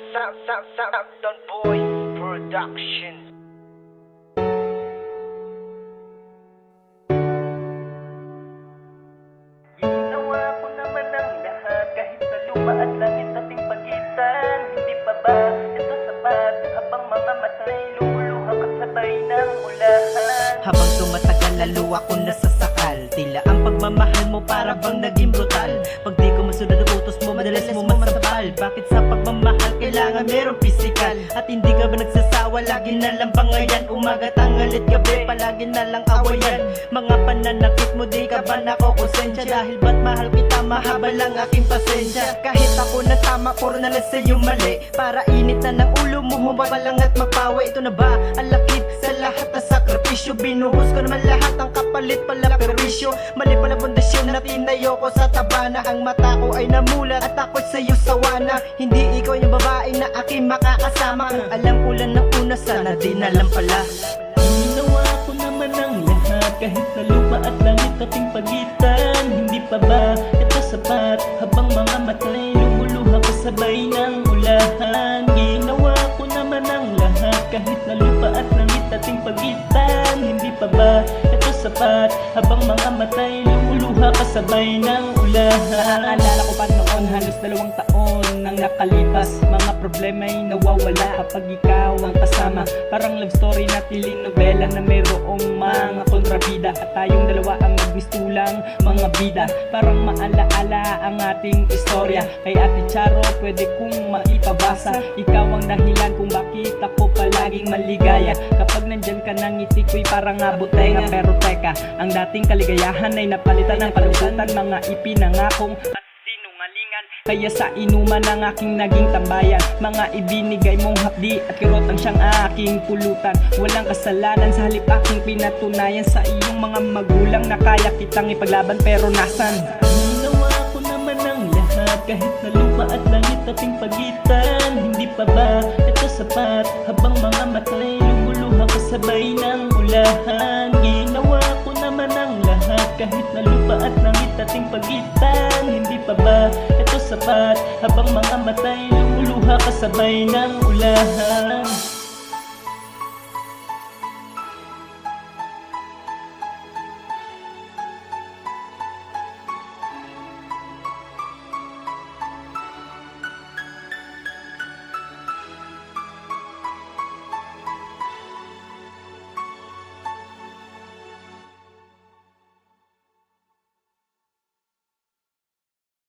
Don Boy Production. Ginawa ko naman ang lahat kahit sa lupa at langit ating pagitan. Hindi pa ba ito sapat? Habang mga matay lumuluha kasabay ng ulahan. Habang tumatagal lalo ako nasasakal. Tila ang pagmamahal mo para bang naging brutal. Pag di ko masunod ang utos mo, madalas mo masabal. Bakit sa pagmamahal kailangan merong pisikal? At hindi ka ba nagsasawa? Lagi na lang bangayan, umaga, tangalit, gabi, palagi na lang awayan. Mga pananakit mo, di ka ba nakokonsensya? Dahil ba't mahal kita, mahaba lang aking pasensya. Kahit ako na tama, puro na lang sa'yo mali. Para init na ng ulo mo, humaba lang at magpawi. Ito na ba ang lakip sa lahat ng sakripisyo? Binuhos ko naman lahat, ang kapalit pala perwisyo. Mali pala pundasyon na tinayo ko sa tabana. Ang mata ko ay namulat at ako'y sa'yo sawana. Hindi ikaw yung babae na aking makakasama. Kung alam ko lang ng una, sana di na lang pala. Ginawa ko naman ang lahat kahit sa lupa at langit ating pagitan. Hindi pa ba ito sapat? Habang mga matay lumuluha kasabay ng ulahan. Ginawa ko naman ang lahat kahit na lupa at langit ating pagitan. Hindi pa ba ito sapat? Habang mga matay lumuluha kasabay ng ulahan. Naalala ko pa noon, halos 2 taon nang nakalipas. Mga problema'y nawawala kapag ikaw ang kasama. Parang love story na telenovela na mayroong mga kontrabida. At tayong dalawa ang magmistulang mga bida. Parang maalaala ang ating istorya. Kay Ate Charo pwede kong maipabasa. Ikaw ang dahilan kung bakit ako palaging maligaya. Kapag nandyan ka nang ngiti ko'y parang abutenga. Pero teka, ang dating kaligayahan ay napalitan ng palugutan. Mga ipinangakong sinungalingan. Kaya sa inuman ang aking naging tambayan. Mga ibinigay mong hapdi at kirot ang siyang aking pulutan. Walang kasalanan sa halip aking pinatunayan sa iyong mga magulang na kaya kitang ipaglaban pero nasan? Ginawa ko naman ang lahat kahit na lupa at langit ating pagitan. Hindi pa ba ito sapat? Habang mga matay lumuluha kasabay ng ulahan. Ginawa ko naman ang lahat kahit na lupa at langit ating pagitan. Hindi pa ba ito sapat? Habang mga matay lumuluha kasabay ng ulahan.